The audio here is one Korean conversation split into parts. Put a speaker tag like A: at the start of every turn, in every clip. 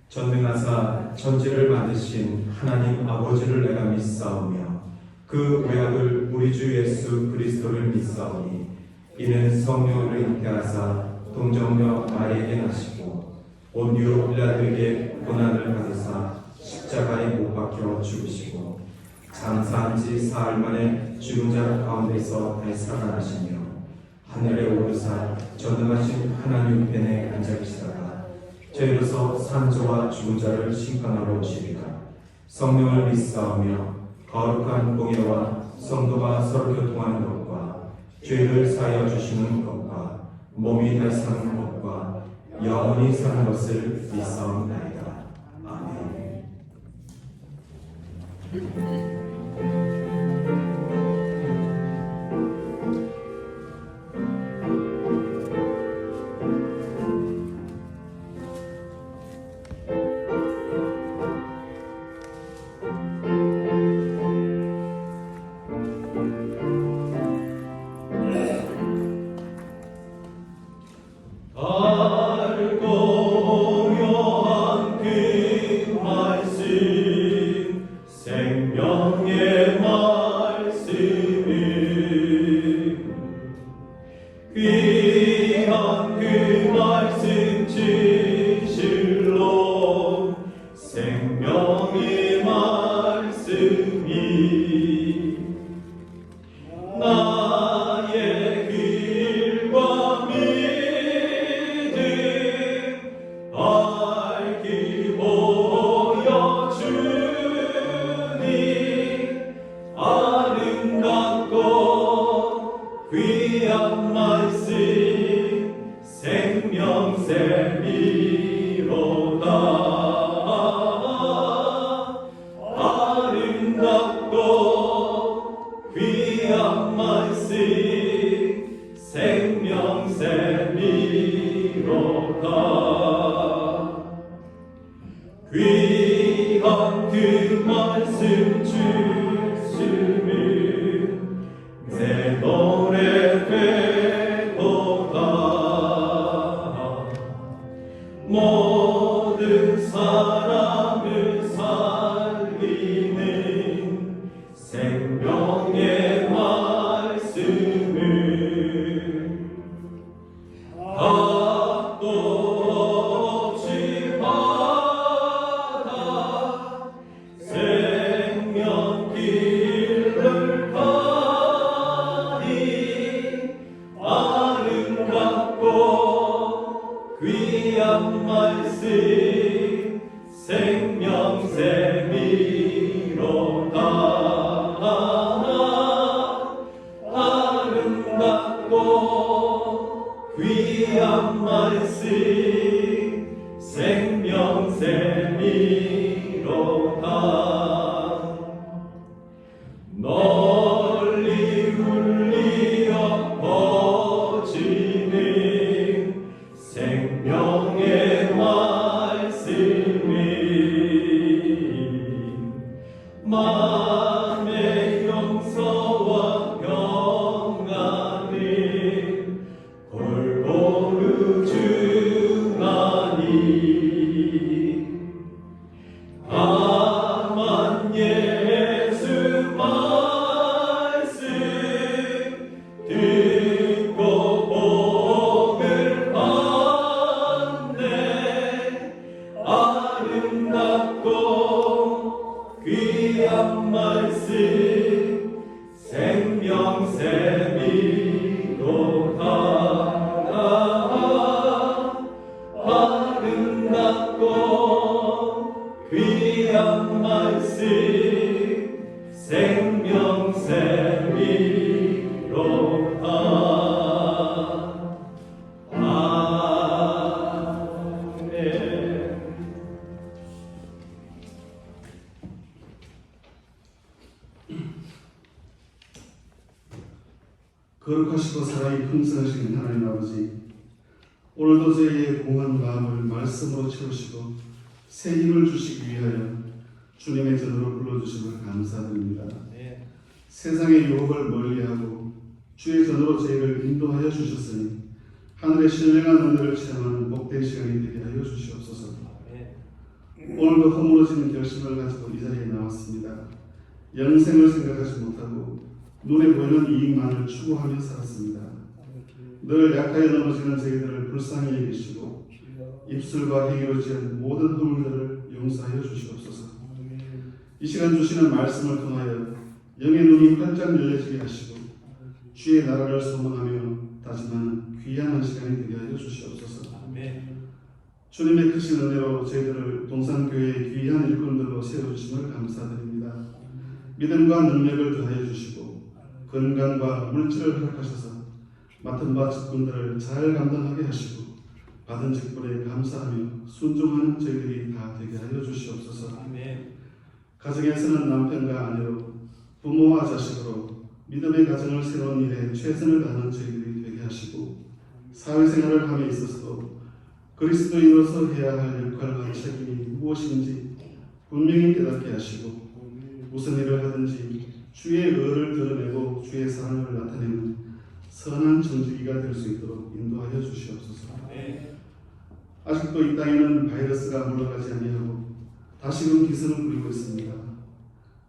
A: 전능하사 천지를 만드신 하나님 아버지를 내가 믿사오며 그 외아들 우리 주 예수 그리스도를 믿사오니 이는 성령으로 잉태하사 동정녀 마리에게 나시고 온유 빌라도에게 고난을 받으사 십자가에 못 박혀 죽으시고 장사한 지 사흘 만에 죽은 자 가운데서 다시 살아나시며 하늘에 오르사 전능하신 하나님 우편에 앉아 계시다가 저희로서 산자와 죽은 자를 심판하러 오시리라. 성령을 믿사오며 거룩한 공예와 성도가 서로 교통하는 것과 죄를 사하여 주시는 것과 몸이 다시 사는 것과 영원히 사는 것을 믿사옵나이다. 아멘.
B: 귀한 말씀 생명샘이로다. 아름답고 귀한 말씀 생명샘이로다. 귀한 그 말씀 주시면 내 노래 되도다. 모든 사람을 살리는 생명의 말씀을 답도 없이 받아 생명길을 귀한 말씀 생명샘이로다. 아름답고 귀한 말씀 생명샘이로다. 널리 울리어 퍼지는 생명의 말씀이 마음의 용서와 평안을 골고루 주나니 다만 예수 말씀 듣고 복을 아름답고 귀한 말씀 생명샘이로다. 아름답고 귀한 말씀 생명샘이로다.
C: 거룩하시고 사랑이 풍성하신 하나님 아버지, 오늘도 저희의 공한 마음을 말씀으로 채우시고 새 힘을 주시기 위하여 주님의 전으로 불러주심을 감사드립니다.
B: 네.
C: 세상의 유혹을 멀리하고 주의 전으로 저희를 인도하여 주셨으니 하늘의 신령한 은혜를 체험하는 복된 시간이 되게 하여 주시옵소서.
B: 네.
C: 오늘도 허물어지는 결심을 가지고 이 자리에 나왔습니다. 영생을 생각하지 못하고 눈에 보이는 이익만을 추구하며 살았습니다. 늘 약하여 넘어지는 저희들을 불쌍히 여기시고 입술과 행위로 지은 모든 허물들을 용서하여 주시옵소서. 이 시간 주시는 말씀을 통하여 영의 눈이 활짝 열려지게 하시고 주의 나라를 소망하며 다짐하는 귀한 한 시간이 되게 하여 주시옵소서. 주님의 크신 은혜로 저희들을 동산교회의 귀한 일꾼들로 세워주심을 감사드립니다. 믿음과 능력을 더하여 주시고 건강과 물질을 허락하셔서 맡은 바 직분들을 잘 감당하게 하시고 받은 직분에 감사하며 순종하는 저희들이 다 되게 하여 주시옵소서. 가정에서는 남편과 아내로 부모와 자식으로 믿음의 가정을 세우는 일에 최선을 다하는 저희들이 되게 하시고 사회생활을 함에 있어서도 그리스도인으로서 해야 할 역할과 책임이 무엇인지 분명히 깨닫게 하시고 무슨 일을 하든지 주의 의를 드러내고 주의 사랑을 나타내는 선한 정직이가 될 수 있도록 인도하여 주시옵소서. 아직도 이 땅에는 바이러스가 물러가지 아니하고 다시금 기승을 부리고 있습니다.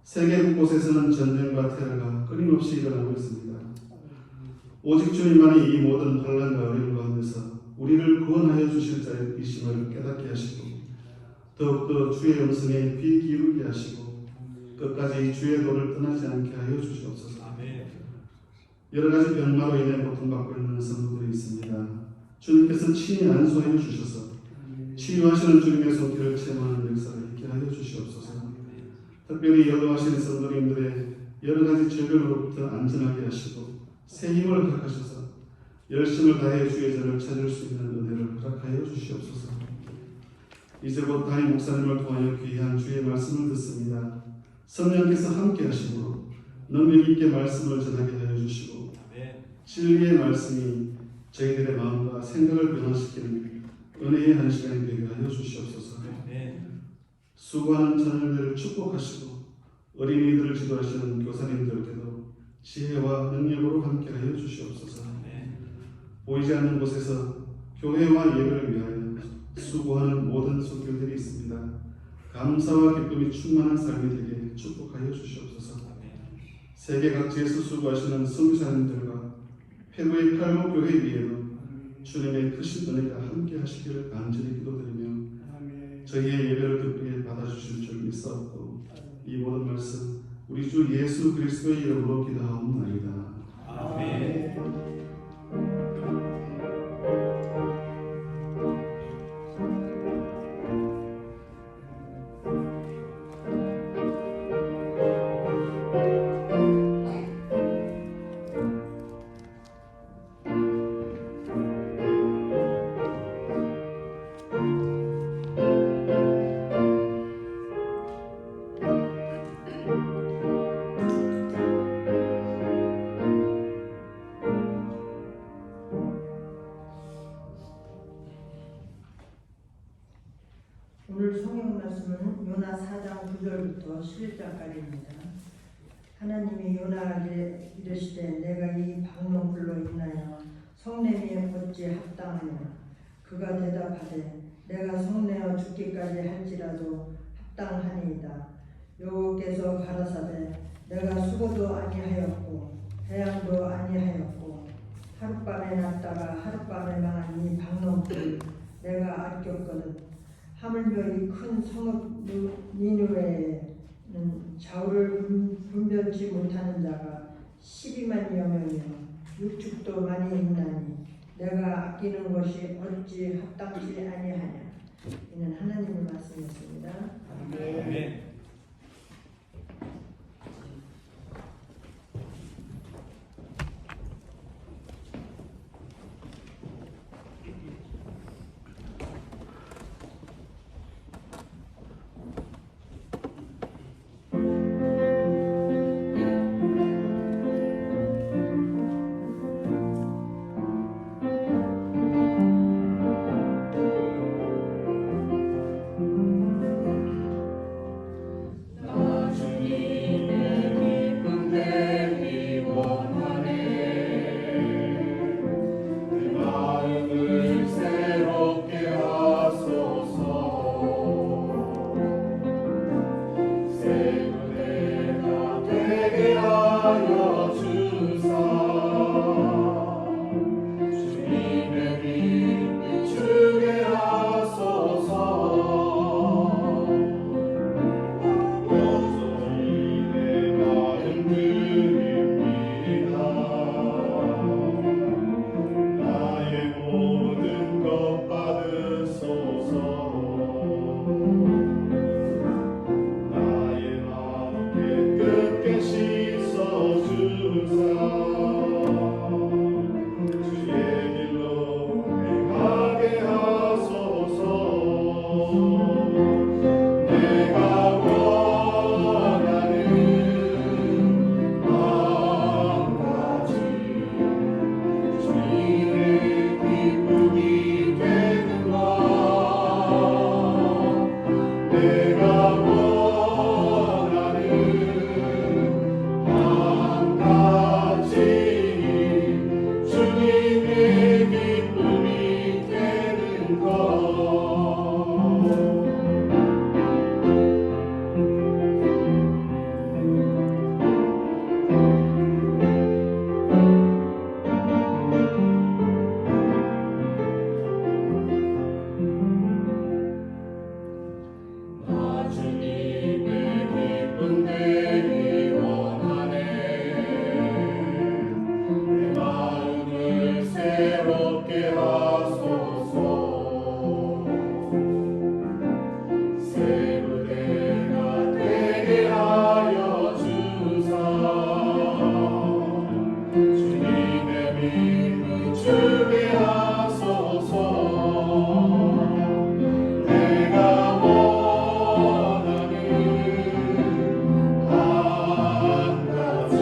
C: 세계 곳곳에서는 전쟁과 테러가 끊임없이 일어나고 있습니다. 오직 주님만이 이 모든 환난과 어려움 가운데서 우리를 구원하여 주실 자이심을 깨닫게 하시고 더욱더 주의 음성에 귀 기울게 하시고 끝까지 주의 도를 떠나지 않게 하여 주시옵소서. 여러 가지 병마로 인해 고통받고 있는 성도들이 있습니다. 주님께서 친히 안수하여 주셔서 치유하시는 주님의 손길을 체험하는 역사를 있게 하여 주시옵소서. 특별히 연로하신 성도님들의 여러 가지 질병으로부터 안전하게 하시고 새 힘을 허락하셔서 열심을 다해 주의 전을 찾을 수 있는 은혜를 허락하여 주시옵소서. 이제 곧 담임 목사님을 통하여 귀한 주의 말씀을 듣습니다. 성령께서 함께 하시므로 능력 있게 말씀을 전하게 하여 주시고 진리의 말씀이 저희들의 마음과 생각을 변화시키는 은혜의 한 시간이 되게 하여 주시옵소서. 수고하는 자녀들을 축복하시고 어린이들을 지도하시는 교사님들께도 지혜와 능력으로 함께 하여 주시옵소서. 보이지 않는 곳에서 교회와 예배를 위하여 수고하는 모든 손길들이 있습니다. 감사와 기쁨이 충만한 삶이 되게 축복하여 주시옵소서. 세계 각지에서 수고하시는 선교사님들과 페루의 칼모 교회 위에도 주님의 크신 은혜가 함께 하시기를 간절히 기도드리며 저희의 예배를 기쁘게 받아주실 줄 믿사옵고 이 모든 말씀 우리 주 예수 그리스도의 이름으로 기도하옵나이다.
B: 아멘.
D: 오늘 성경 말씀은 요나 4장 9절부터 11절까지입니다. 하나님이 요나에게 이르시되 내가 이 박농불로 인하여 성내미에 어찌 합당하냐. 그가 대답하되 내가 성내어 죽기까지 할지라도 합당하니이다. 여호와께서 가라사대 내가 수고도 아니하였고 배양도 아니하였고 하룻밤에 났다가 하룻밤에 망한 이 박농불 내가 아꼈거든. 하물며 이 큰 성읍 니느웨에는 좌우를 분별치 못하는 자가 12만여 명이요 육축도 많이 있나니 내가 아끼는 것이 어찌 합당치 아니하냐. 이는 하나님의 말씀이었습니다.
B: 아멘.
C: 내가 원하는 한 가지 주님의 기쁨이 되는 것. 나 주님의 기쁨 되기 원하네. 내 마음을 새롭게 하소서. 새 무대가 되게 하여 주사. 주님의 믿음 주게 하소서. 내가 원하는 한 가지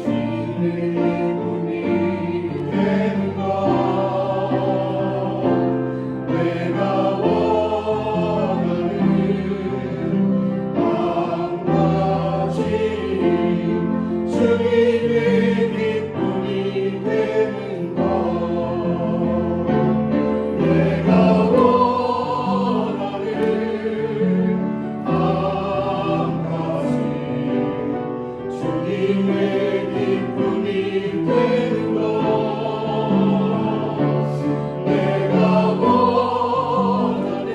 C: 주님의 기쁨이 되는 것. 내가 원하는 한 가지 주님의 기쁨이 되는 것. 내가 원하는 한 가지 주님의 기쁨이 되는 것. 내가 원하는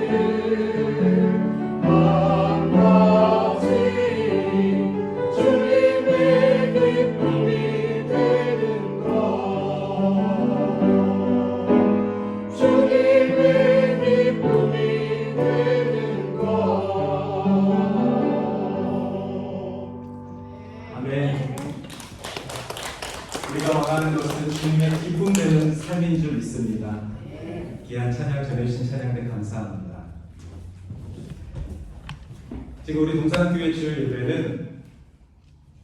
C: 한 가지 주님의 기쁨이 되는 것. 주님의 기쁨이 되는 것.
A: 아멘. 우리가 원하는 것은 주님의 기쁨 되는 삶인 줄 믿습니다. 귀한 찬양 전해주신 찬양대 감사합니다. 지금 우리 동산교회 주일 예배는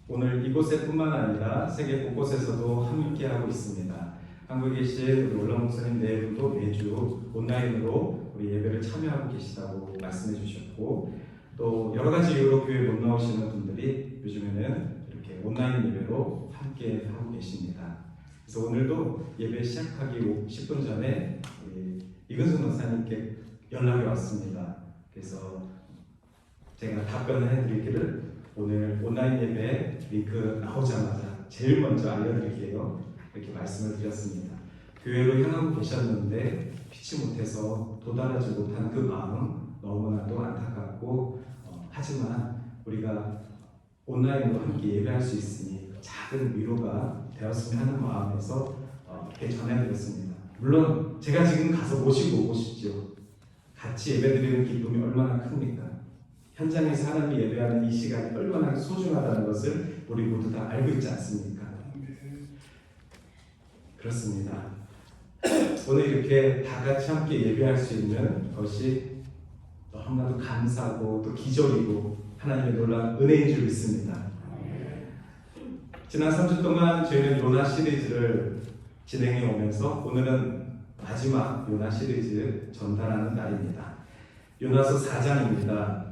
A: 오늘 이곳에뿐만 아니라 세계 곳곳에서도 함께하고 있습니다. 한국에 계신 우리 올라 목사님 내부도 매주 온라인으로 우리 예배를 참여하고 계시다고 말씀해 주셨고, 또 여러 가지 이유로 교회 못 나오시는 분들이 요즘에는 이렇게 온라인 예배로 함께 하고 계십니다. 그래서 오늘도 예배 시작하기 10분 전에 우리 이근수 목사님께 연락이 왔습니다. 그래서 제가 답변을 해드리기를 오늘 온라인 예배 링크 나오자마자 제일 먼저 알려드릴게요. 이렇게 말씀을 드렸습니다. 교회로 향하고 계셨는데 피치 못해서 도달하지 못한 그 마음 너무나도 안타깝고, 하지만 우리가 온라인으로 함께 예배할 수 있으니 작은 위로가 되었으면 하는 마음에서 이렇게 전해드렸습니다. 물론 제가 지금 가서 모시고 오고 싶죠. 같이 예배드리는 기쁨이 얼마나 큽니까? 현장에 사람이 예배하는 이 시간이 얼마나 소중하다는 것을 우리 모두 다 알고 있지 않습니까? 그렇습니다. 오늘 이렇게 다 같이 함께 예배할 수 있는 것이 너무나도 감사하고 또 기적이고 하나님의 놀라운 은혜인 줄 믿습니다. 지난 3주 동안 저희는 요나 시리즈를 진행해 오면서 오늘은 마지막 요나 시리즈 전달하는 날입니다. 요나서 4장입니다.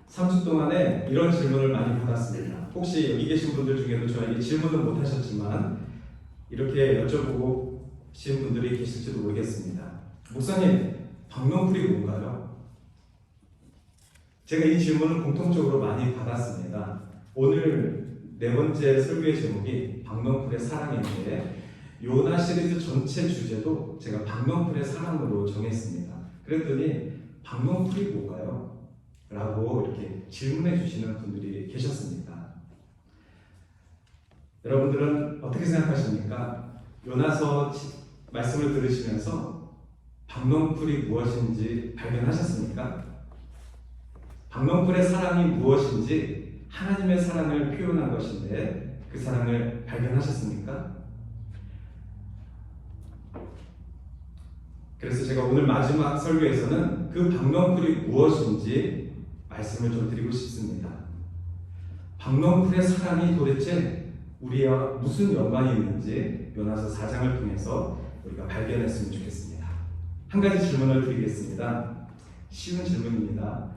A: 3주 동안에 이런 질문을 많이 받았습니다. 혹시 여기 계신 분들 중에도 저에게 질문은 못 하셨지만 이렇게 여쭤보신 분들이 계실지도 모르겠습니다. 목사님, 박농풀이 뭔가요? 제가 이 질문을 공통적으로 많이 받았습니다. 오늘 네 번째 설교의 제목이 박농풀의 사랑인데 요나 시리즈 전체 주제도 제가 박농풀의 사랑으로 정했습니다. 그랬더니 박농풀이 뭔가요? 라고 이렇게 질문해 주시는 분들이 계셨습니다. 여러분들은 어떻게 생각하십니까? 요나서 말씀을 들으시면서 박농풀이 무엇인지 발견하셨습니까? 박농풀의 사랑이 무엇인지 하나님의 사랑을 표현한 것인데 그 사랑을 발견하셨습니까? 그래서 제가 오늘 마지막 설교에서는 그 박농풀이 무엇인지 말씀을 좀 드리고 싶습니다. 박농풀의 사랑이 도대체 우리와 무슨 연관이 있는지 요나서 4장을 통해서 우리가 발견했으면 좋겠습니다. 한 가지 질문을 드리겠습니다. 쉬운 질문입니다.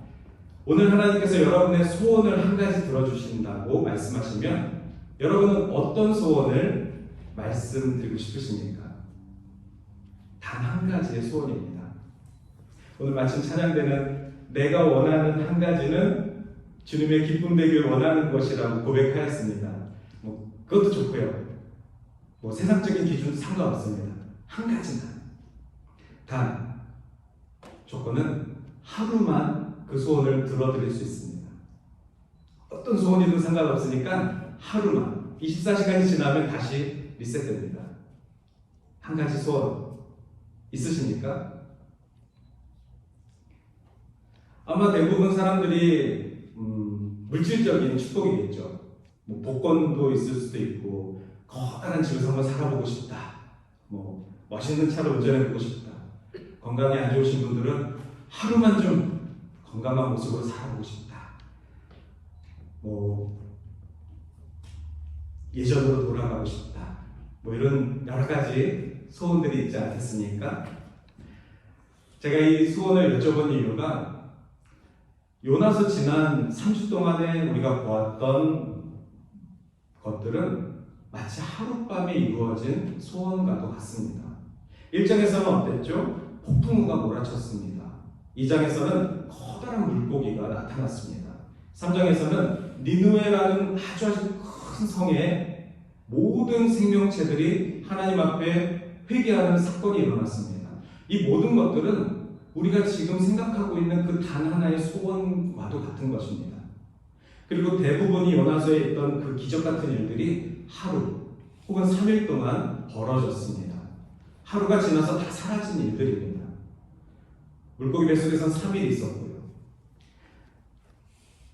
A: 오늘 하나님께서 여러분의 소원을 한 가지 들어주신다고 말씀하시면 여러분은 어떤 소원을 말씀드리고 싶으십니까? 단 한 가지의 소원입니다. 오늘 마침 찬양대는 내가 원하는 한 가지는 주님의 기쁨 되길 원하는 것이라고 고백하였습니다. 그것도 좋고요. 세상적인 기준도 상관없습니다. 한 가지만. 단 조건은 하루만 그 소원을 들어드릴 수 있습니다. 어떤 소원이든 상관없으니까 하루만. 24시간이 지나면 다시 리셋됩니다. 한 가지 소원 있으십니까? 아마 대부분 사람들이 물질적인 축복이겠죠. 복권도 있을 수도 있고 커다란 집에서 한번 살아보고 싶다. 멋있는 차를 운전해보고 싶다. 건강이 안 좋으신 분들은 하루만 좀 건강한 모습으로 살아보고 싶다. 예전으로 돌아가고 싶다. 이런 여러 가지 소원들이 있지 않겠습니까? 제가 이 소원을 여쭤본 이유가 요나서 지난 3주 동안에 우리가 보았던 것들은 마치 하룻밤에 이루어진 소원과도 같습니다. 1장에서는 어땠죠? 폭풍우가 몰아쳤습니다. 2장에서는 커다란 물고기가 나타났습니다. 3장에서는 니느웨라는 아주 큰 성에 모든 생명체들이 하나님 앞에 회개하는 사건이 일어났습니다. 이 모든 것들은 우리가 지금 생각하고 있는 그 단 하나의 소원과도 같은 것입니다. 그리고 대부분이 요나서에 있던 그 기적 같은 일들이 하루 혹은 3일 동안 벌어졌습니다. 하루가 지나서 다 사라진 일들입니다. 물고기 뱃속에선 3일이 있었고요.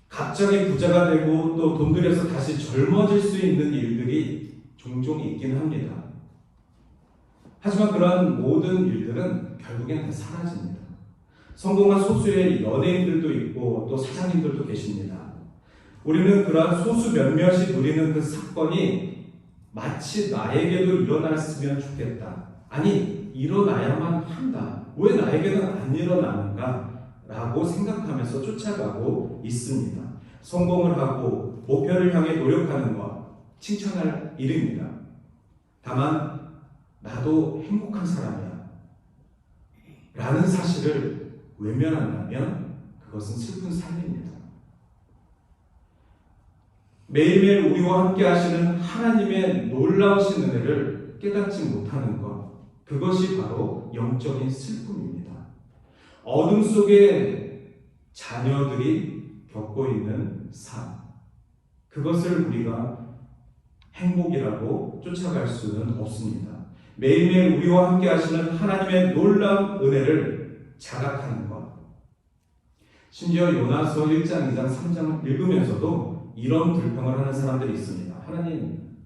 A: 갑자기 부자가 되고 또 돈 들여서 다시 젊어질 수 있는 일들이 종종 있긴 합니다. 하지만 그러한 모든 일들은 결국엔 다 사라집니다. 성공한 소수의 연예인들도 있고 또 사장님들도 계십니다. 우리는 그러한 소수 몇몇이 누리는 그 사건이 마치 나에게도 일어났으면 좋겠다. 아니, 일어나야만 한다. 왜 나에게는 안 일어나는가? 라고 생각하면서 쫓아가고 있습니다. 성공을 하고 목표를 향해 노력하는 것, 칭찬할 일입니다. 다만 나도 행복한 사람이야 라는 사실을 외면한다면 그것은 슬픈 삶입니다. 매일매일 우리와 함께 하시는 하나님의 놀라우신 은혜를 깨닫지 못하는 것, 그것이 바로 영적인 슬픔입니다. 어둠 속에 자녀들이 겪고 있는 삶, 그것을 우리가 행복이라고 쫓아갈 수는 없습니다. 매일매일 우리와 함께 하시는 하나님의 놀라운 은혜를 자각하는 것. 심지어 요나서 1장, 2장, 3장을 읽으면서도 이런 불평을 하는 사람들이 있습니다. 하나님,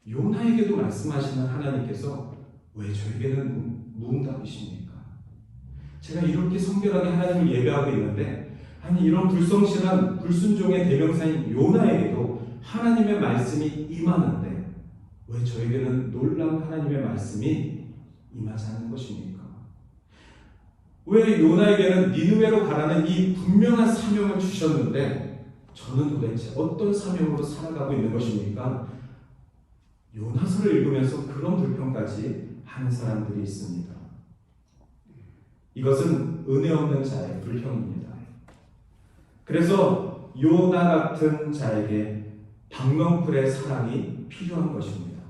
A: 요나에게도 말씀하시는 하나님께서 왜 저에게는 무응답이십니까? 제가 이렇게 성결하게 하나님을 예배하고 있는데 아니 이런 불성실한 불순종의 대명사인 요나에게도 하나님의 말씀이 임하는데 왜 저에게는 놀라운 하나님의 말씀이 임하지 않는 것입니까? 왜 요나에게는 니느웨로 가라는 이 분명한 사명을 주셨는데 저는 도대체 어떤 사명으로 살아가고 있는 것입니까? 요나서를 읽으면서 그런 불평까지 하는 사람들이 있습니다. 이것은 은혜 없는 자의 불평입니다. 그래서 요나 같은 자에게 박넝쿨의 사랑이 필요한 것입니다.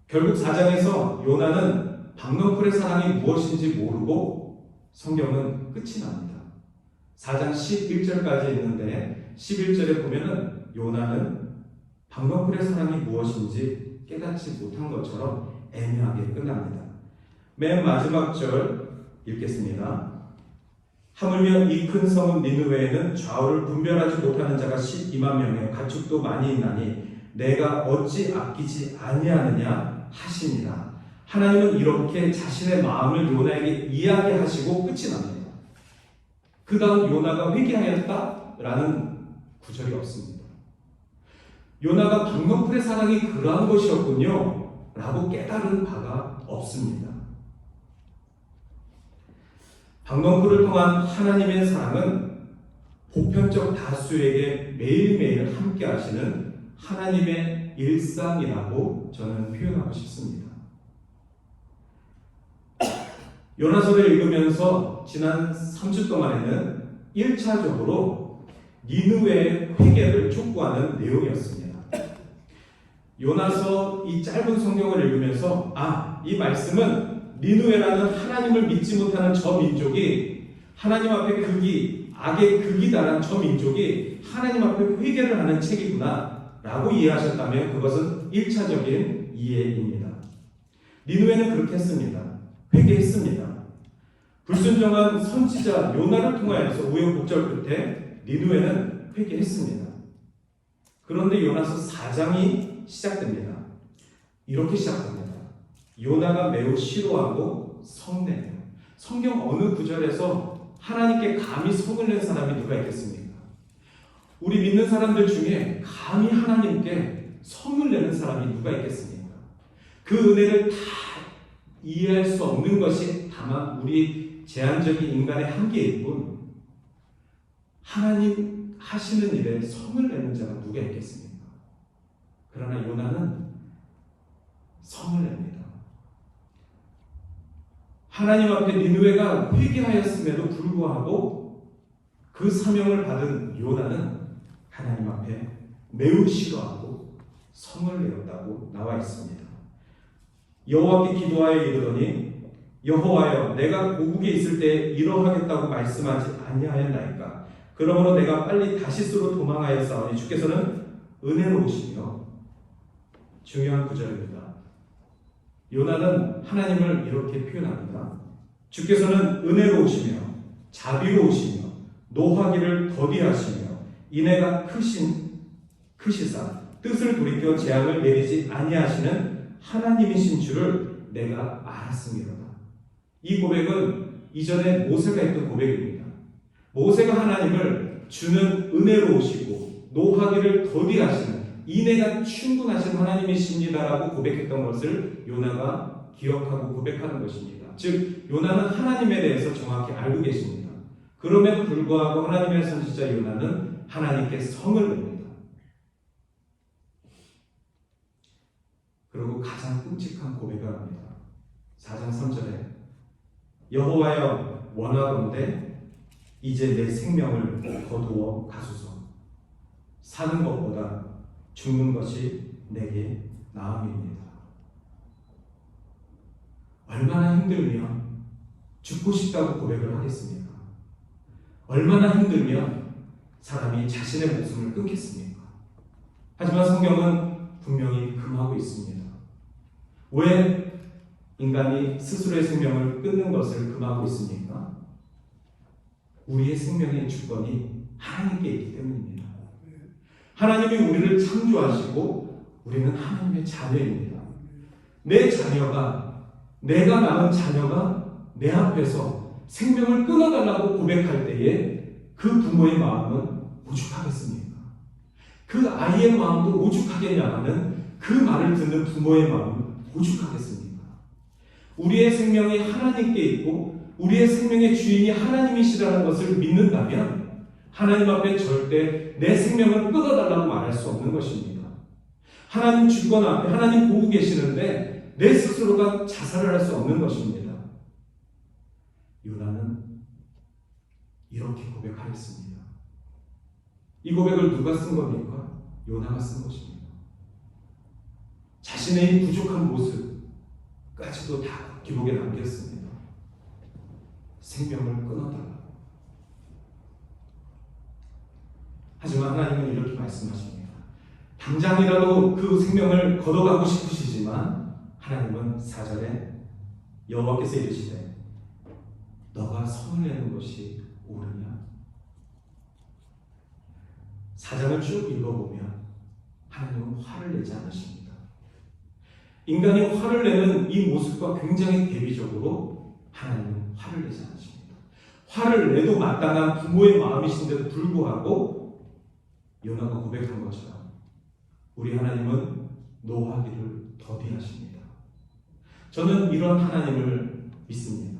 A: 결국 4장에서 요나는 박넝쿨의 사랑이 무엇인지 모르고 성경은 끝이 납니다. 4장 11절까지 있는데 11절에 보면은 요나는 박넝쿨의 사랑이 무엇인지 깨닫지 못한 것처럼 애매하게 끝납니다. 맨 마지막 절 읽겠습니다. 하물며 이 큰 성은 니느웨에는 좌우를 분별하지 못하는 자가 12만 명이요 가축도 많이 있나니 내가 어찌 아끼지 아니하느냐 하시니라. 하나님은 이렇게 자신의 마음을 요나에게 이야기하시고 끝이 납니다. 그 다음 요나가 회개하였다라는 구절이 없습니다. 요나가 박넝쿨의 사랑이 그러한 것이었군요 라고 깨달은 바가 없습니다. 방언풀을 통한 하나님의 사랑은 보편적 다수에게 매일매일 함께 하시는 하나님의 일상이라고 저는 표현하고 싶습니다. 요나서를 읽으면서 지난 3주 동안에는 1차적으로 니느웨의 회개를 촉구하는 내용이었습니다. 요나서 이 짧은 성경을 읽으면서 이 말씀은 니느웨라는 하나님을 믿지 못하는 저 민족이 하나님 앞에 악의 극이 달한 저 민족이 하나님 앞에 회개를 하는 책이구나 라고 이해하셨다면 그것은 1차적인 이해입니다. 니느웨는 그렇게 했습니다. 회개했습니다. 불순종한 선지자 요나를 통하여서 우여곡절 끝에 니느웨는 회개했습니다. 그런데 요나서 4장이 시작됩니다. 이렇게 시작합니다. 요나가 매우 싫어하고 성내요. 성경 어느 구절에서 하나님께 감히 성을 낸 사람이 누가 있겠습니까? 우리 믿는 사람들 중에 감히 하나님께 성을 내는 사람이 누가 있겠습니까? 그 은혜를 다 이해할 수 없는 것이 다만 우리 제한적인 인간의 한계일 뿐 하나님 하시는 일에 성을 내는 자가 누가 있겠습니까? 그러나 요나는 성을 냅니다. 하나님 앞에 니느웨가 회개하였음에도 불구하고 그 사명을 받은 요나는 하나님 앞에 매우 싫어하고 성을 내었다고 나와 있습니다. 여호와께 기도하여 이르더니 여호와여 내가 고국에 있을 때 이러하겠다고 말씀하지 아니하였나이까. 그러므로 내가 빨리 다시스로 도망하였사오니 주께서는 은혜로우시며 중요한 구절입니다. 요나는 하나님을 이렇게 표현합니다. 주께서는 은혜로우시며 자비로우시며 노하기를 더디하시며 인애가 크시사 뜻을 돌이켜 재앙을 내리지 아니하시는 하나님이신 줄을 내가 알았습니다. 이 고백은 이전에 모세가 했던 고백입니다. 모세가 하나님을 주는 은혜로우시고 노하기를 더디하시는 인애가 충분하신 하나님이십니다라고 고백했던 것을 요나가 기억하고 고백하는 것입니다. 즉 요나는 하나님에 대해서 정확히 알고 계십니다. 그럼에도 불구하고 하나님의 선지자 요나는 하나님께 성을 냅니다. 그리고 가장 끔찍한 고백을 합니다. 4장 3절에 여호와여 원하건대 이제 내 생명을 거두어 가소서. 사는 것보다 죽는 것이 내게 나음입니다. 얼마나 힘들면 죽고 싶다고 고백을 하겠습니까? 얼마나 힘들면 사람이 자신의 목숨을 끊겠습니까? 하지만 성경은 분명히 금하고 있습니다. 왜 인간이 스스로의 생명을 끊는 것을 금하고 있습니까? 우리의 생명의 주권이 하나님께 있기 때문입니다. 하나님이 우리를 창조하시고 우리는 하나님의 자녀입니다. 내 자녀가, 내가 낳은 자녀가 내 앞에서 생명을 끊어달라고 고백할 때에 그 부모의 마음은 오죽하겠습니까? 그 아이의 마음도 오죽하겠냐는 그 말을 듣는 부모의 마음은 오죽하겠습니까? 우리의 생명이 하나님께 있고 우리의 생명의 주인이 하나님이시라는 것을 믿는다면 하나님 앞에 절대 내 생명을 끊어달라고 말할 수 없는 것입니다. 하나님 주권 앞에 하나님 보고 계시는데 내 스스로가 자살을 할 수 없는 것입니다. 요나는 이렇게 고백하였습니다. 이 고백을 누가 쓴 겁니까? 요나가 쓴 것입니다. 자신의 부족한 모습까지도 다 기록에 남겼습니다. 생명을 끊어달라. 하지만 하나님은 이렇게 말씀하십니다. 당장이라도 그 생명을 걷어가고 싶으시지만 하나님은 4절에 여호와께서 이르시되 너가 성을 내는 것이 옳으냐? 4장을 쭉 읽어보면 하나님은 화를 내지 않으십니다. 인간이 화를 내는 이 모습과 굉장히 대비적으로 하나님은 화를 내지 않으십니다. 화를 내도 마땅한 부모의 마음이신데도 불구하고 요나가 고백한 것처럼 우리 하나님은 노하기를 더디하십니다. 저는 이런 하나님을 믿습니다.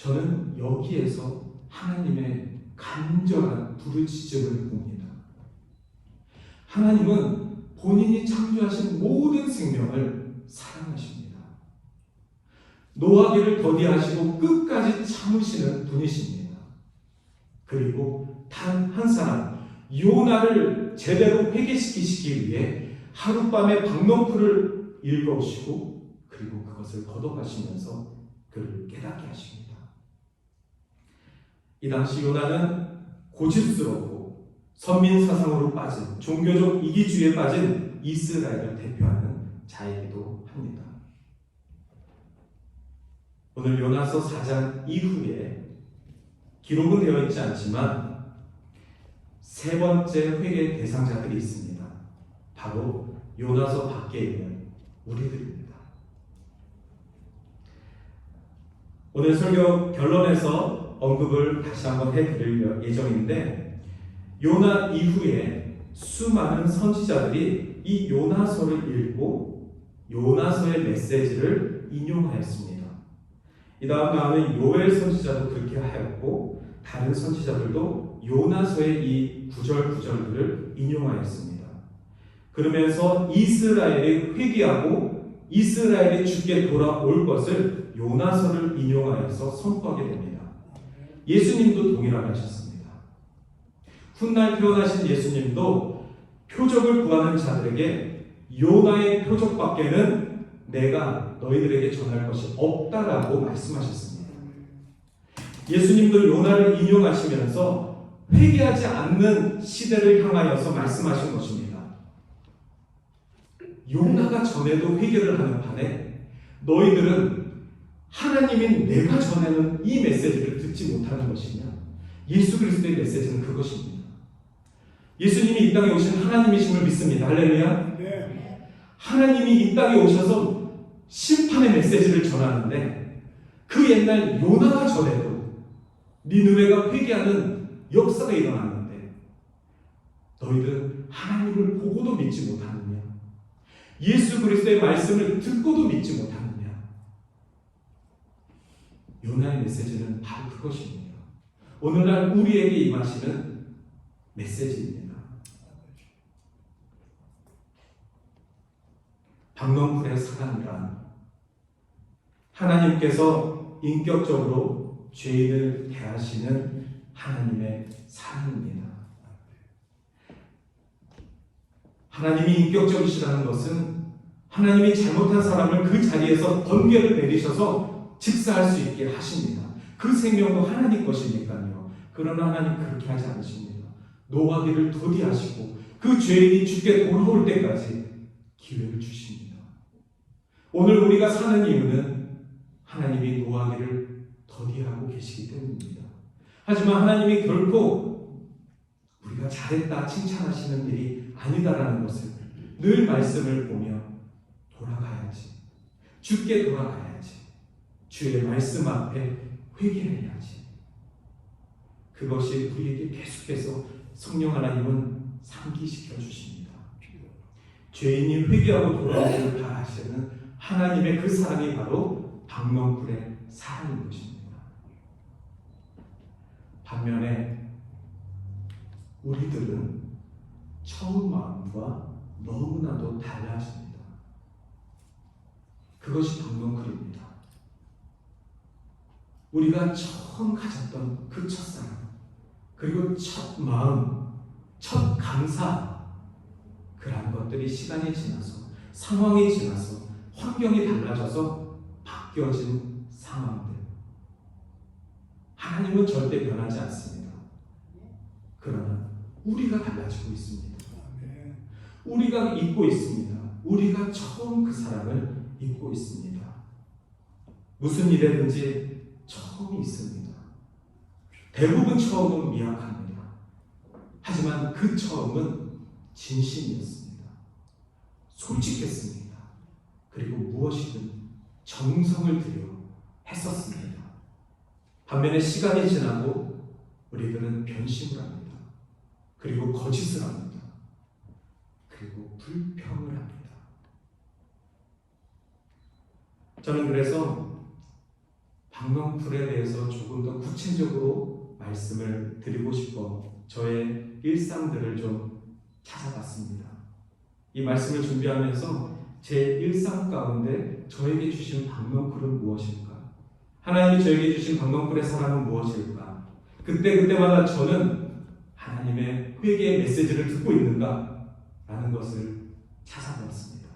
A: 저는 여기에서 하나님의 간절한 부르짖음을 봅니다. 하나님은 본인이 창조하신 모든 생명을 사랑하십니다. 노하기를 더디하시고 끝까지 참으시는 분이십니다. 그리고 단 한 사람 요나를 제대로 회개시키시기 위해 하룻밤에 박농풀을 읽어오시고 그리고 그것을 걷어가시면서 그를 깨닫게 하십니다. 이 당시 요나는 고집스럽고 선민사상으로 빠진 종교적 이기주의에 빠진 이스라엘을 대표하는 자이기도 합니다. 오늘 요나서 4장 이후에 기록은 되어 있지 않지만 세 번째 회개 대상자들이 있습니다. 바로 요나서 밖에 있는 우리들입니다. 오늘 설교 결론에서 언급을 다시 한번 해드릴 예정인데 요나 이후에 수많은 선지자들이 이 요나서를 읽고 요나서의 메시지를 인용하였습니다. 이 다음 나오는 요엘 선지자도 그렇게 하였고 다른 선지자들도 요나서의 이 구절구절들을 인용하였습니다. 그러면서 이스라엘이 회개하고 이스라엘이 주께 돌아올 것을 요나서를 인용하여서 선포하게 됩니다. 예수님도 동일하게 하셨습니다. 훗날 태어나신 예수님도 표적을 구하는 자들에게 요나의 표적밖에는 내가 너희들에게 전할 것이 없다라고 말씀하셨습니다. 예수님도 요나를 인용하시면서 회개하지 않는 시대를 향하여서 말씀하신 것입니다. 요나가 전에도 회개를 하는 판에 너희들은 하나님인 내가 전하는 이 메시지를 듣지 못하는 것이냐? 예수 그리스도의 메시지는 그것입니다. 예수님이 이 땅에 오신 하나님이심을 믿습니다. 할렐루야.
B: 네.
A: 하나님이 이 땅에 오셔서 심판의 메시지를 전하는데 그 옛날 요나가 전에도 니느웨가 회개하는 역사가 일어났는데 너희들은 하나님을 보고도 믿지 못하느냐? 예수 그리스도의 말씀을 듣고도 믿지 못하느냐? 요나의 메시지는 바로 그것입니다. 오늘날 우리에게 임하시는 메시지입니다. 박농풀의 사랑이란 하나님께서 인격적으로 죄인을 대하시는 하나님의 사랑입니다. 하나님이 인격적이시라는 것은 하나님이 잘못한 사람을 그 자리에서 번개를 내리셔서 직사할 수 있게 하십니다. 그 생명도 하나님 것이니까요. 그러나 하나님 그렇게 하지 않으십니다. 노하기를 더디하시고 그 죄인이 주께 돌아올 때까지 기회를 주십니다. 오늘 우리가 사는 이유는 하나님이 노하기를 더디하고 계시기 때문입니다. 하지만 하나님이 결코 우리가 잘했다 칭찬하시는 일이 아니다라는 것을 늘 말씀을 보며 돌아가야지. 주께 돌아가야지. 주의 말씀 앞에 회개해야지. 그것이 우리에게 계속해서 성령 하나님은 상기시켜 주십니다. 죄인이 회개하고 돌아오기를 바라시는 하나님의 그 사랑이 바로 박농풀의 사랑인 것입니다. 반면에 우리들은 처음 마음과 너무나도 달라집니다. 그것이 박농풀입니다. 우리가 처음 가졌던 그 첫사랑, 그리고 첫 마음, 첫 감사, 그러한 것들이 시간이 지나서, 상황이 지나서, 환경이 달라져서 바뀌어진 상황들. 하나님은 절대 변하지 않습니다. 그러나 우리가 달라지고 있습니다. 우리가 잊고 있습니다. 우리가 처음 그 사랑을 잊고 있습니다. 무슨 일이든지 처음이 있습니다. 대부분 처음은 미약합니다. 하지만 그 처음은 진심이었습니다. 솔직했습니다. 그리고 무엇이든 정성을 들여 했었습니다. 반면에 시간이 지나고 우리들은 변심을 합니다. 그리고 거짓을 합니다. 그리고 불평을 합니다. 저는 그래서 방명풀에 대해서 조금 더 구체적으로 말씀을 드리고 싶어 저의 일상들을 좀 찾아봤습니다. 이 말씀을 준비하면서 제 일상 가운데 저에게 주신 방명풀은 무엇일까? 하나님이 저에게 주신 방명풀의 사랑은 무엇일까? 그때마다 저는 하나님의 회개의 메시지를 듣고 있는가? 라는 것을 찾아보았습니다.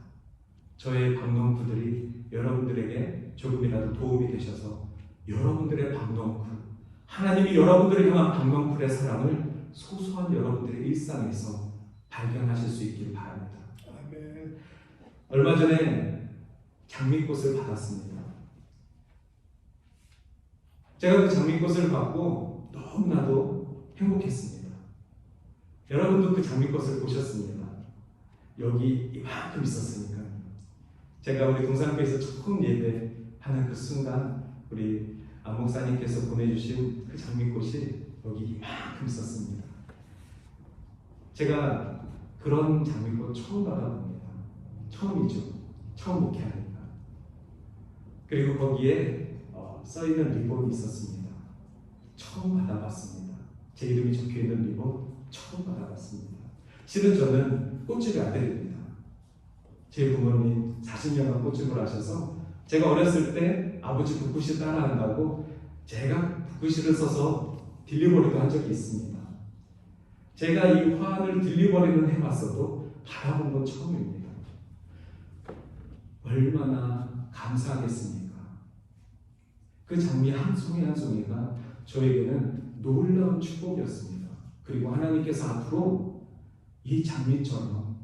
A: 저의 방명풀들이 여러분들에게 조금이라도 도움이 되셔서 여러분들의 방명풀, 하나님이 여러분들을 향한 방명풀의 사랑을 소소한 여러분들의 일상에서 발견하실 수 있길 바랍니다.
B: 아멘.
A: 얼마 전에 장미꽃을 받았습니다. 제가 그 장미꽃을 받고 너무나도 행복했습니다. 여러분도 그 장미꽃을 보셨습니다. 여기 이만큼 있었으니까. 제가 우리 동산교회에서 처음 예배하는 그 순간 우리 안 목사님께서 보내주신 그 장미꽃이 여기 이만큼 있었습니다. 제가 그런 장미꽃 처음 받아봅니다. 처음이죠. 처음 목회하니까. 그리고 거기에 써있는 리본이 있었습니다. 처음 받아봤습니다. 제 이름이 적혀있는 리본 처음 받아봤습니다. 실은 저는 꽃집의 아들입니다. 제 부모님 40년간 꽃집을 하셔서 제가 어렸을 때 아버지 붓글씨 따라한다고 제가 붓글씨를 써서 딜리버리도 한 적이 있습니다. 제가 이 화환을 딜리버리는 해봤어도 받아본 건 처음입니다. 얼마나 감사하겠습니까? 그 장미 한 송이 한 송이가 저에게는 놀라운 축복이었습니다. 그리고 하나님께서 앞으로 이 장미처럼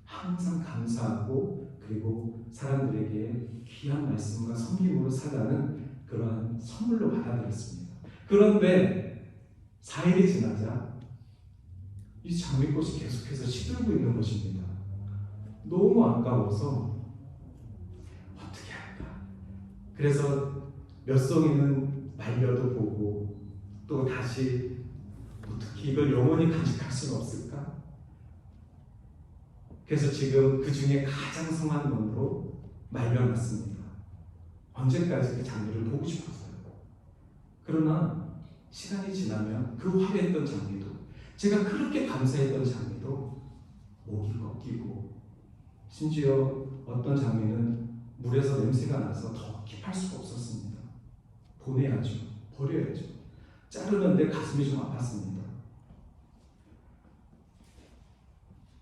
A: 항상 감사하고 그리고 사람들에게 귀한 말씀과 섬김으로 살라는 그러한 선물로 받아들였습니다. 그런데 4일이 지나자 이 장미꽃이 계속해서 시들고 있는 것입니다. 너무 아까워서 어떻게 할까? 그래서 몇 송이는 말려도 보고 또 다시 어떻게 이걸 영원히 간직할 수는 없을까? 그래서 지금 그 중에 가장 성한 놈으로 말려놨습니다. 언제까지 그 장미를 보고 싶었어요. 그러나 시간이 지나면 그 화려했던 장미도 제가 그렇게 감사했던 장미도 목이 꺾이고 심지어 어떤 장미는 물에서 냄새가 나서 더 킵할 수가 없었습니다. 보내야죠. 버려야죠. 자르는데 가슴이 좀 아팠습니다.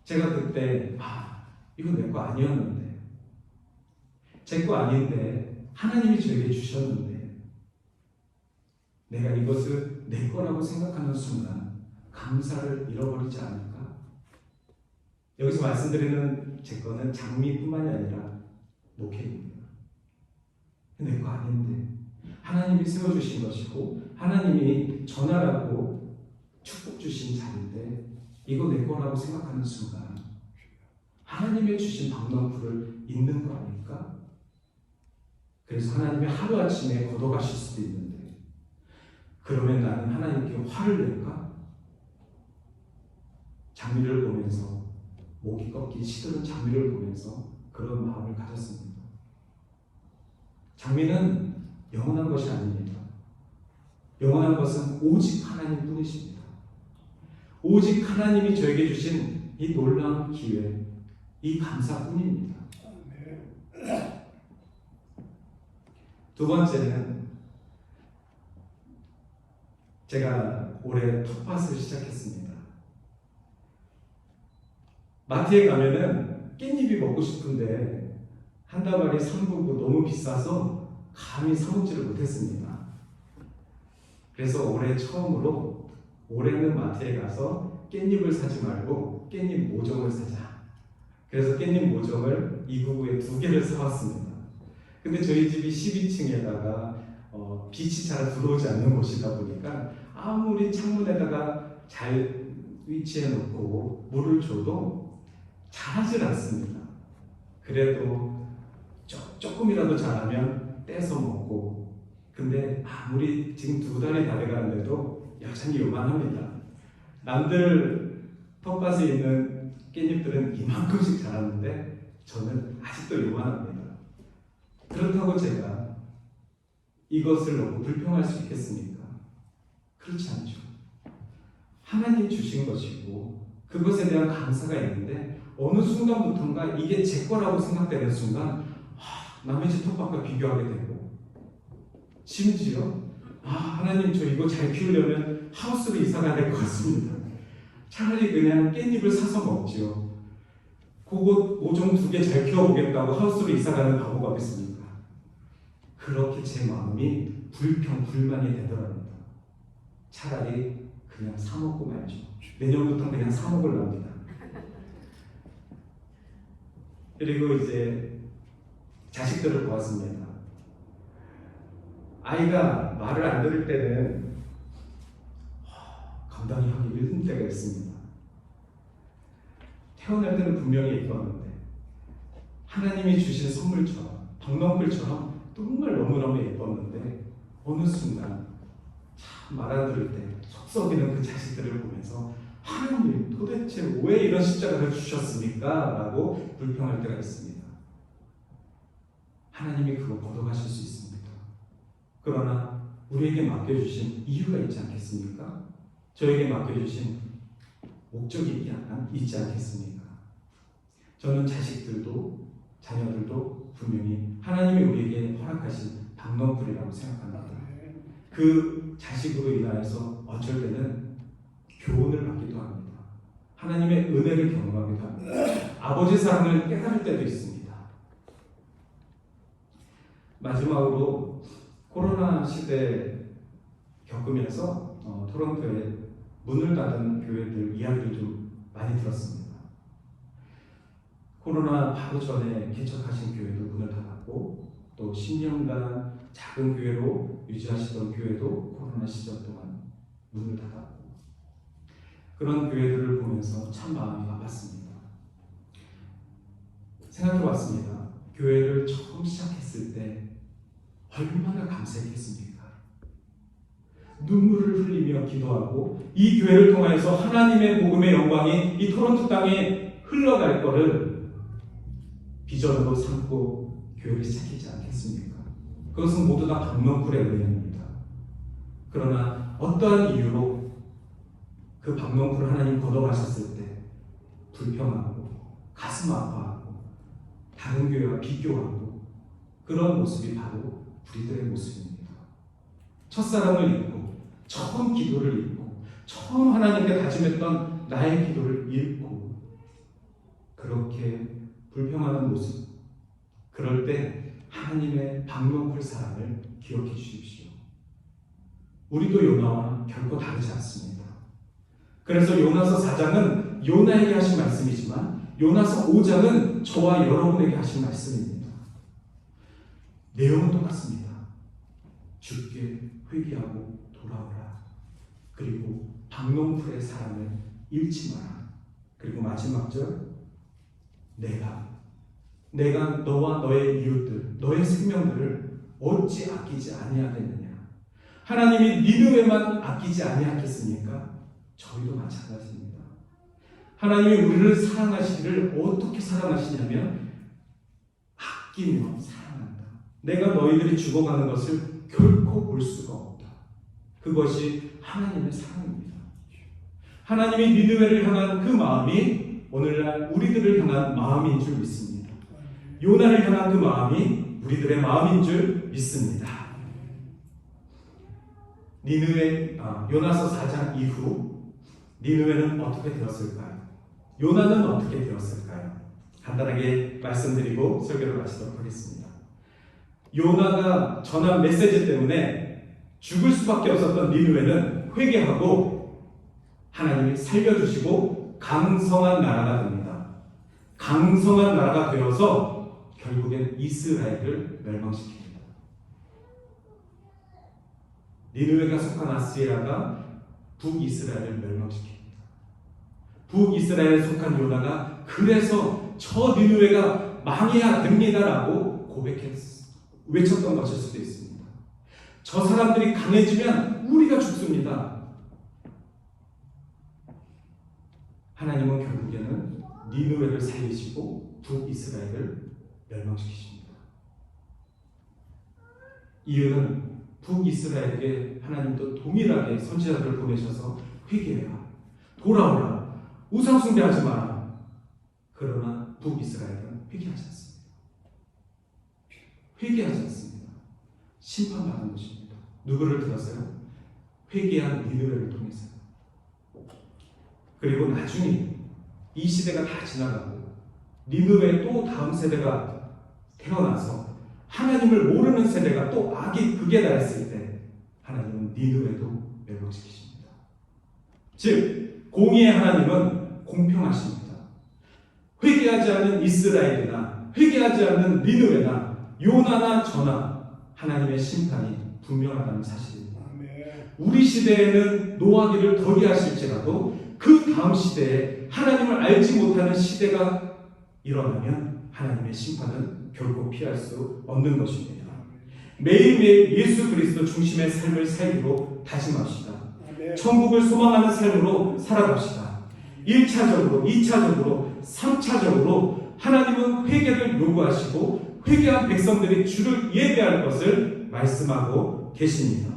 A: 제가 그때 이건 내 거 아니었는데 제 거 아닌데 하나님이 저에게 주셨는데 내가 이것을 내 거라고 생각하는 순간 감사를 잃어버리지 않을까? 여기서 말씀드리는 제 거는 장미뿐만이 아니라 목회입니다. 내 거 아닌데 하나님이 세워주신 것이고 하나님이 전하라고 축복 주신 자리인데 이거 내 거라고 생각하는 순간 하나님의 주신 방명풀을 잊는 거 아닐까? 그래서 하나님이 하루아침에 걷어가실 수도 있는데 그러면 나는 하나님께 화를 낼까? 장미를 보면서 목이 꺾인 시들은 장미를 보면서 그런 마음을 가졌습니다. 장미는 영원한 것이 아닙니다. 영원한 것은 오직 하나님 뿐이십니다. 오직 하나님이 저에게 주신 이 놀라운 기회, 이 감사뿐입니다. 두 번째는 제가 올해 텃밭을 시작했습니다. 마트에 가면은 깻잎이 먹고 싶은데 한 다발이 3불고 너무 비싸서 감히 사 먹지를 못했습니다. 그래서 올해 처음으로 올해는 마트에 가서 깻잎을 사지 말고 깻잎 모종을 사자. 그래서 깻잎 모종을 이구구에 2개를 사왔습니다. 근데 저희 집이 12층에다가 빛이 잘 들어오지 않는 곳이다 보니까 아무리 창문에다가 잘 위치해 놓고 물을 줘도 자라질 않습니다. 그래도 조금이라도 자라면 떼서 먹고 근데 아무리 지금 2달이 다 돼가는데도 여전히 요만합니다. 남들 텃밭에 있는 깻잎들은 이만큼씩 자랐는데 저는 아직도 요만합니다. 그렇다고 제가 이것을 놓고 불평할 수 있겠습니까? 그렇지 않죠. 하나님 주신 것이고 그것에 대한 감사가 있는데 어느 순간부터인가 이게 제 거라고 생각되는 순간 남의 집 텃밭과 비교하게 되고 심지어 하나님 저 이거 잘 키우려면 하우스로 이사 가야 될 것 같습니다. 차라리 그냥 깻잎을 사서 먹지요. 그거 모종 2개 잘 키워보겠다고 하우스로 이사 가는 바보가 어딨습니까? 그렇게 제 마음이 불평, 불만이 되더랍니다. 차라리 그냥 사 먹고 말죠. 내년부터 그냥 사 먹으려합니다. 그리고 이제 자식들을 보았습니다. 아이가 말을 안 들을 때는 감당이 하기 힘든 때가 있습니다. 태어날 때는 분명히 예뻤는데 하나님이 주신 선물처럼 박넝쿨처럼 정말 너무너무 예뻤는데 어느 순간 참 말 안 들을 때 속 썩이는 그 자식들을 보면서 하나님 도대체 왜 이런 십자가를 주셨습니까? 라고 불평할 때가 있습니다. 하나님이 그거 거둬가실 수 있습니다. 그러나 우리에게 맡겨주신 이유가 있지 않겠습니까? 저에게 맡겨주신 목적이 약간 있지 않겠습니까? 저는 자식들도 자녀들도 분명히 하나님이 우리에게 허락하신 박넝쿨이라고 생각합니다. 그 자식으로 인하여서 어쩔 때는 교훈을 받기도 합니다. 하나님의 은혜를 경험하기도 합니다. 아버지 사랑을 깨달을 때도 있습니다. 마지막으로 코로나 시대 겪으면서 토론토에 문을 닫은 교회들 이야기를 좀 많이 들었습니다. 코로나 바로 전에 개척하신 교회도 문을 닫았고 또 10년간 작은 교회로 유지하시던 교회도 코로나 시절 동안 문을 닫았고 그런 교회들을 보면서 참 마음이 아팠습니다. 생각해봤습니다. 교회를 처음 시작했을 때 얼마나 감사했겠습니까? 눈물을 흘리며 기도하고 이 교회를 통해서 하나님의 복음의 영광이 이 토론토 땅에 흘러갈 거를 비전으로 삼고 교회를 시작했지 않겠습니까? 그것은 모두 다 박넝쿨의 은혜입니다. 그러나 어떠한 이유로 그 박넝쿨을 하나님 걷어가셨을 때 불평하고 가슴 아파하고 다른 교회와 비교하고 그런 모습이 바로 우리들의 모습입니다. 첫사랑을 잃고 처음 기도를 잃고 처음 하나님께 다짐했던 나의 기도를 잃고 그렇게 불평하는 모습, 그럴 때 하나님의 박넝쿨 사랑을 기억해 주십시오. 우리도 요나와 결코 다르지 않습니다. 그래서 요나서 4장은 요나에게 하신 말씀이지만 요나서 5장은 저와 여러분에게 하신 말씀입니다. 내용은 똑같습니다. 주께 회개하고 돌아오라. 그리고 박넝쿨의 사랑을 잃지 마라. 그리고 마지막 절 내가 너와 너의 이웃들, 너의 생명들을 어찌 아끼지 아니하겠느냐. 하나님이 니느웨만 아끼지 아니하겠습니까? 저희도 마찬가지입니다. 하나님이 우리를 사랑하시기를 어떻게 사랑하시냐면 아끼며 사랑한다. 내가 너희들이 죽어가는 것을 결코 볼 수가 없다. 그것이 하나님의 사랑입니다. 하나님이 니느웨를 향한 그 마음이 오늘날 우리들을 향한 마음인 줄 믿습니다. 요나를 향한 그 마음이 우리들의 마음인 줄 믿습니다. 요나서 4장 이후 니느웨는 어떻게 되었을까요? 요나는 어떻게 되었을까요? 간단하게 말씀드리고 설교를 마치도록 하겠습니다. 요나가 전한 메시지 때문에 죽을 수밖에 없었던 니느웨는 회개하고 하나님이 살려주시고 강성한 나라가 됩니다. 강성한 나라가 되어서 결국엔 이스라엘을 멸망시킵니다. 니느웨가 속한 아스리아가 북이스라엘을 멸망시킵니다. 북이스라엘에 속한 요나가 그래서 저 니느웨가 망해야 됩니다라고 외쳤던 것일 수도 있습니다. 저 사람들이 강해지면 우리가 죽습니다. 하나님은 결국에는 니느웨를 살리시고 북이스라엘을 멸망시키십니다. 이유는 북이스라엘에게 하나님도 동일하게 선지자들을 보내셔서 회개해라, 돌아오라, 우상숭배하지 마라. 그러나 북이스라엘은 회개하지 않습니다. 회개하지 않습니다. 심판받은 것입니다. 누구를 들었어요? 회개한 니느웨를 통해서요. 그리고 나중에 이 시대가 다 지나가고 니느웨 또 다음 세대가 태어나서 하나님을 모르는 세대가 또 악이 극에 달했을 때 하나님은 니느웨도 멸망시키십니다. 즉 공의의 하나님은 공평하십니다. 회개하지 않는 이스라엘이나 회개하지 않는 니느웨나 요나나 저나 하나님의 심판이 분명하다는 사실입니다. 우리 시대에는 노하기를 덜히 하실지라도 그 다음 시대에 하나님을 알지 못하는 시대가 일어나면 하나님의 심판은 결코 피할 수 없는 것입니다. 매일매일 예수 그리스도 중심의 삶을 살기로 다짐합시다. 천국을 소망하는 삶으로 살아갑시다. 1차적으로, 2차적으로, 3차적으로 하나님은 회개를 요구하시고 회개한 백성들이 주를 예배할 것을 말씀하고 계십니다.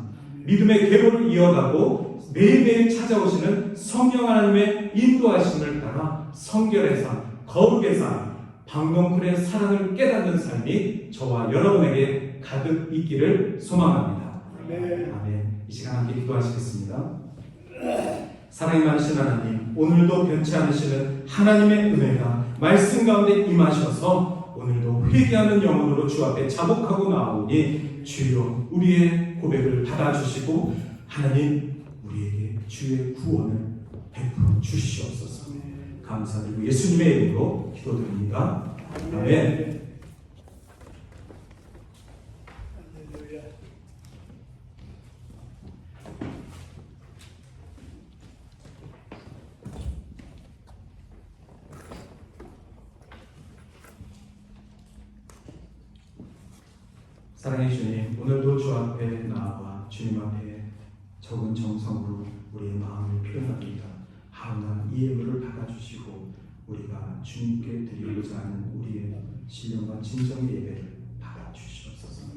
A: 믿음의 계보를 이어가고 매일매일 찾아오시는 성령 하나님의 인도하심을 따라 성결의 삶, 거룩의 삶, 방명쿨의 사랑을 깨닫는 삶이 저와 여러분에게 가득 있기를 소망합니다. 아멘. 이 시간 함께 기도하시겠습니다. 사랑이 많으신 하나님, 오늘도 변치 않으시는 하나님의 은혜가 말씀 가운데 임하셔서 오늘도 회개하는 영혼으로 주 앞에 자복하고 나오니 주여 우리의 고백을 받아주시고 하나님 우리에게 주의 구원을 베풀어 주시옵소서. 감사드리고 예수님의 이름으로 기도드립니다. 아멘. 사랑의 주님, 오늘도 주 앞에 나와 주님 앞에 적은 정성으로 우리의 마음을 표현합니다. 하나 이 예물을 받아주시고 우리가 주님께 드리고자 하는 우리의 신령과 진정의 예배를 받아주시옵소서.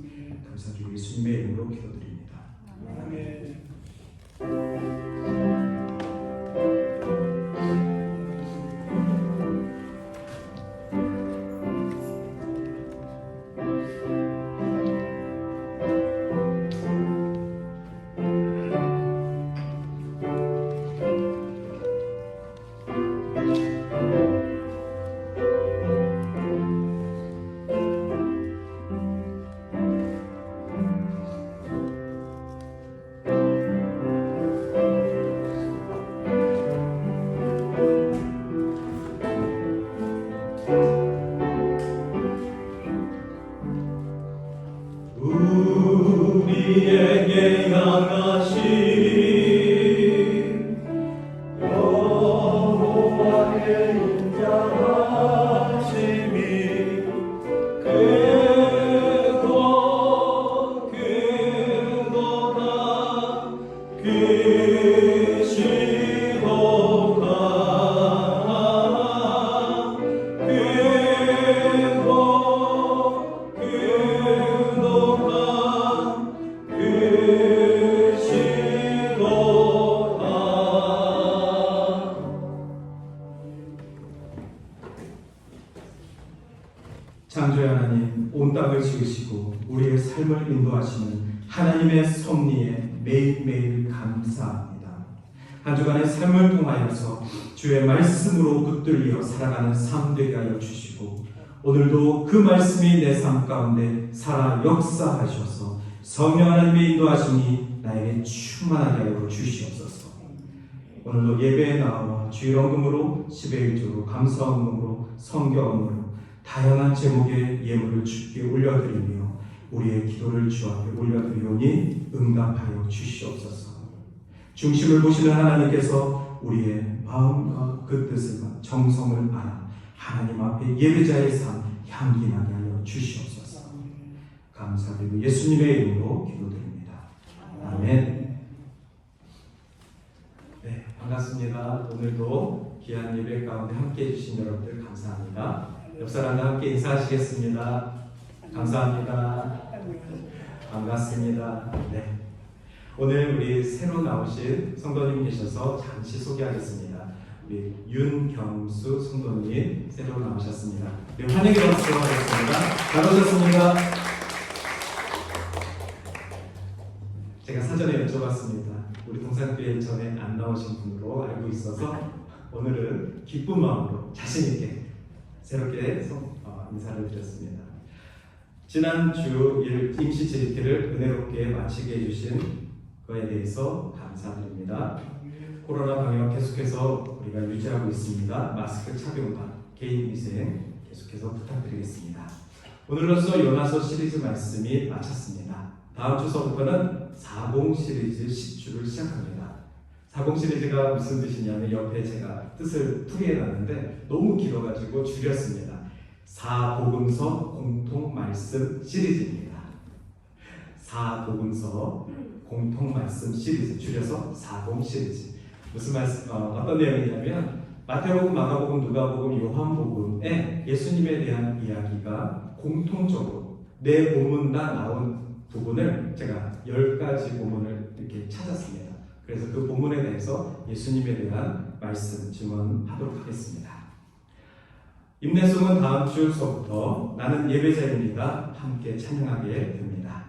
A: 감사드리고 예수님의 이름으로 기도드립니다. 아멘. 우리에게 향하신 여호와의 인자하심이 창조의 하나님, 온 땅을 지으시고 우리의 삶을 인도하시는 하나님의 섭리에 매일매일 감사합니다. 한 주간의 삶을 통하여서 주의 말씀으로 붙들려 살아가는 삶 되게 하여 주시고 오늘도 그 말씀이 내 삶 가운데 살아 역사하셔서 성령 하나님의 인도하심이 나에게 충만하게 하여 주시옵소서. 오늘도 예배에 나와 주일 헌금으로 10의 1조로 감사 헌금으로 성교 헌금으로 다양한 제목의 예물을 주께 올려드리며 우리의 기도를 주 앞에 올려드리오니 응답하여 주시옵소서. 중심을 보시는 하나님께서 우리의 마음과 그 뜻을 정성을 알아 하나님 앞에 예배자의 삶 향기나게 하여 주시옵소서. 감사드리고 예수님의 이름으로 기도드립니다. 아멘. 네, 반갑습니다. 오늘도 귀한 예배 가운데 함께해 주신 여러분들 감사합니다. 옆 사람과 함께 인사하시겠습니다. 감사합니다. 반갑습니다. 네. 오늘 우리 새로 나오신 성도님 계셔서 잠시 소개하겠습니다. 우리 윤경수 성도님 새로 나오셨습니다. 네, 환영의 박수 하겠습니다. 잘 오셨습니다. 제가 사전에 여쭤봤습니다. 우리 동산교회 전에 안 나오신 분으로 알고 있어서 오늘은 기쁜 마음으로 자신 있게 새롭게 인사를 드렸습니다. 지난주 임시 재직기를 은혜롭게 마치게 해주신 거에 대해서 감사드립니다. 코로나 방역 계속해서 우리가 유지하고 있습니다. 마스크 착용과 개인 위생 계속해서 부탁드리겠습니다. 오늘로써 요나서 시리즈 말씀이 마쳤습니다. 다음 주서부터는 40 시리즈 10주를 시작합니다. 40 시리즈가 무슨 뜻이냐면 옆에 제가 뜻을 풀이해놨는데 너무 길어가지고 줄였습니다. 4복음서 공통 말씀 시리즈입니다. 4복음서 공통 말씀 시리즈 줄여서 40 시리즈. 무슨 말씀 어떤 내용이냐면 마태복음, 마가복음, 누가복음, 요한복음에 예수님에 대한 이야기가 공통적으로 네 본문 다 나온 부분을 제가 10가지 본문을 이렇게 찾았습니다. 그래서 그 본문에 대해서 예수님에 대한 말씀 증언하도록 하겠습니다. 임내송은 다음 주서부터 나는 예배자입니다. 함께 찬양하게 됩니다.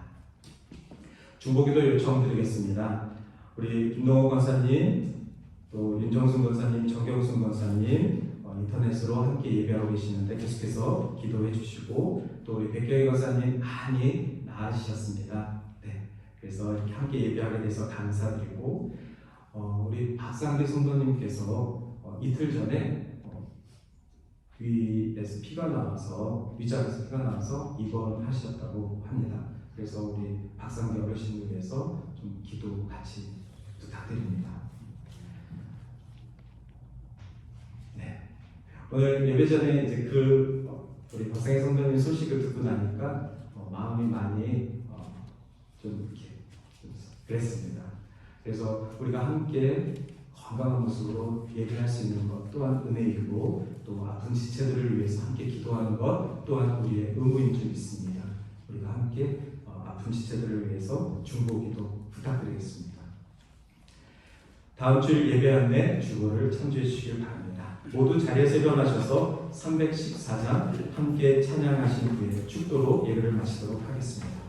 A: 중보기도 요청드리겠습니다. 우리 김동호 권사님, 또 윤정순 권사님, 정경순 권사님 인터넷으로 함께 예배하고 계시는데 계속해서 기도해 주시고 또 우리 백경희 권사님 많이 나아지셨습니다. 네, 그래서 이렇게 함께 예배하게 돼서 감사드리고 우리 박상대 성도님께서 이틀 전에 위에서 피가 나와서 위장에서 피가 나와서 입원하셨다고 합니다. 그래서 우리 박상대 어르신을 위해서 좀 기도 같이 부탁드립니다. 네, 오늘 예배 전에 이제 우리 박상대 성도님 소식을 듣고 나니까 마음이 많이 좀 이렇게 그랬습니다. 그래서 우리가 함께 건강한 모습으로 예배할 수 있는 것 또한 은혜이고 또 아픈 지체들을 위해서 함께 기도하는 것 또한 우리의 의무인 줄 믿습니다. 우리가 함께 아픈 지체들을 위해서 중보기도 부탁드리겠습니다. 다음 주 예배 안내 주보를 참조해 주시길 바랍니다. 모두 자리에서 일어나셔서 314장 함께 찬양하신 후에 축도로 예배를 마치도록 하겠습니다.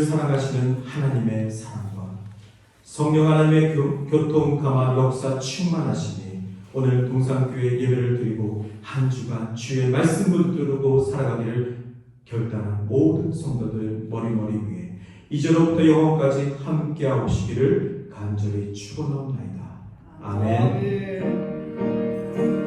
A: 사랑하시는 하나님의 사랑과 성령 하나님의 교통, 감화, 역사 충만하시니 오늘 동산교회 예배를 드리고 한 주간 주의 말씀 붙들고 살아가기를 결단한 모든 성도들 머리머리 위에 이제로부터 영원까지 함께하시기를 간절히 축원하옵나이다. 아멘.
B: 아멘.